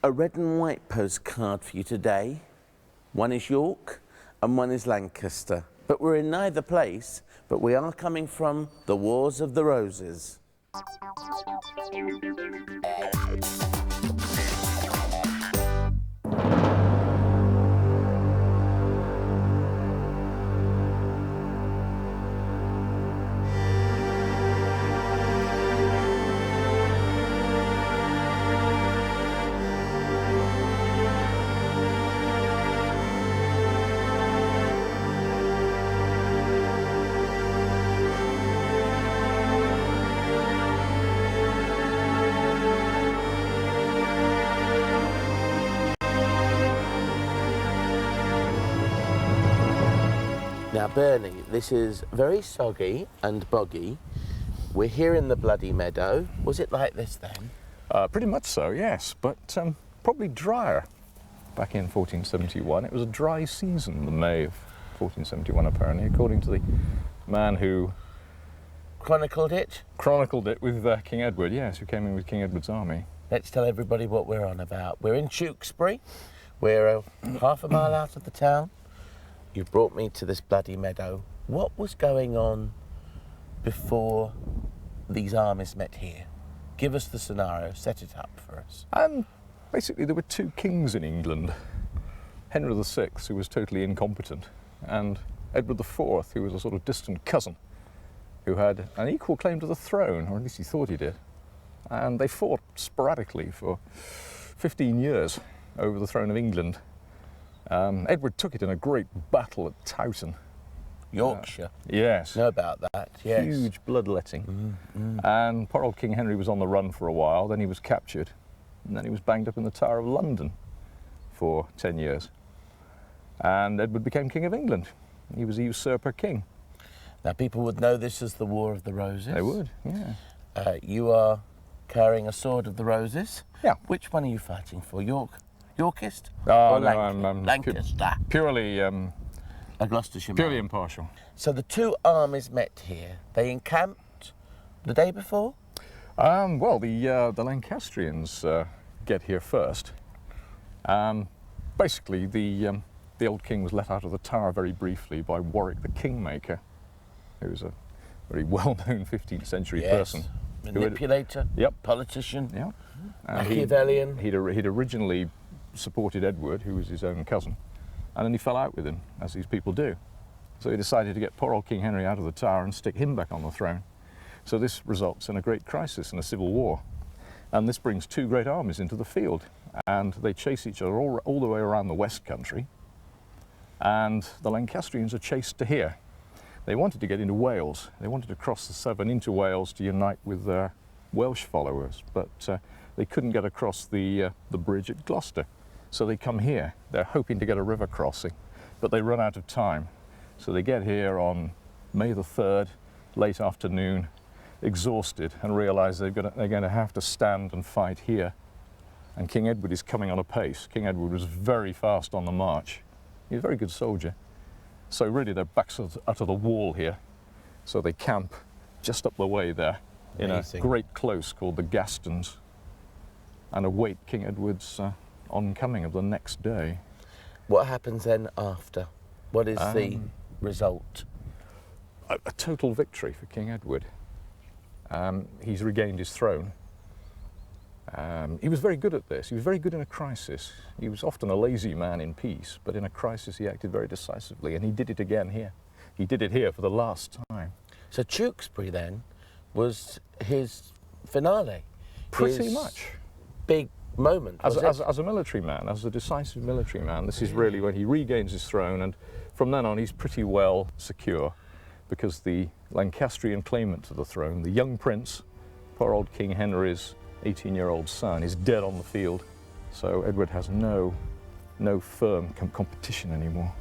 A red and white postcard for you today. One is York and one is Lancaster. But we're in neither place, but we are coming from the Wars of the Roses. Now, Bernie, this is very soggy and boggy. We're here in the bloody meadow. Was it like this then? Pretty much so, yes, but probably drier. Back in 1471, it was a dry season, the May of 1471, apparently, according to the man who Chronicled it? Chronicled it with King Edward, yes, who came in with King Edward's army. Let's tell everybody what we're on about. We're in Tewkesbury. We're half a mile out of the town. You brought me to this bloody meadow. What was going on before these armies met here? Give us the scenario, set it up for us. Basically, there were two kings in England. Henry VI, who was totally incompetent, and Edward IV, who was a sort of distant cousin, who had an equal claim to the throne, or at least he thought he did. And they fought sporadically for 15 years over the throne of England. Edward took it in a great battle at Towton. Yorkshire. Yes. Know about that, yes. Huge bloodletting. And poor old King Henry was on the run for a while, then he was captured, and then he was banged up in the Tower of London for 10 years. And Edward became King of England. He was a usurper king. Now, people would know this as the War of the Roses. They would, yeah. You are carrying a sword of the roses. Yeah. Which one are you fighting for? Yorkist? Oh, or no, I'm Lancaster? purely A Gloucestershire man. purely impartial. So the two armies met here. They encamped the day before? Well, the Lancastrians get here first. Basically, the old king was let out of the tower very briefly by Warwick the Kingmaker, who was a very well-known 15th century person. Manipulator, Yep. Politician, Yeah. Machiavellian. He'd originally supported Edward, who was his own cousin, and then he fell out with him, as these people do. So he decided to get poor old King Henry out of the tower and stick him back on the throne. So this results in a great crisis and a civil war. And this brings two great armies into the field, and they chase each other all the way around the West Country, and the Lancastrians are chased to here. They wanted to get into Wales. They wanted to cross the Severn into Wales to unite with their Welsh followers, but they couldn't get across the bridge at Gloucester. So they come here. They're hoping to get a river crossing, but they run out of time. So they get here on May the 3rd, late afternoon, exhausted, and realise they're going to have to stand and fight here. And King Edward is coming on apace. King Edward was very fast on the march. He's a very good soldier. So really their backs are to the wall here. So they camp just up the way there. Amazing. In a great close called the Gastons, and await King Edward's oncoming of the next day. What happens then after? What is the result? A total victory for King Edward. He's regained his throne. He was very good at this. He was very good in a crisis. He was often a lazy man in peace, but in a crisis he acted very decisively, and he did it again here. He did it here for the last time. So Tewkesbury then was his finale? Pretty much. Big moment, As a military man, as a decisive military man, this is really when he regains his throne, and from then on he's pretty well secure, because the Lancastrian claimant to the throne, the young prince, poor old King Henry's 18-year-old son, is dead on the field. So Edward has no firm competition anymore.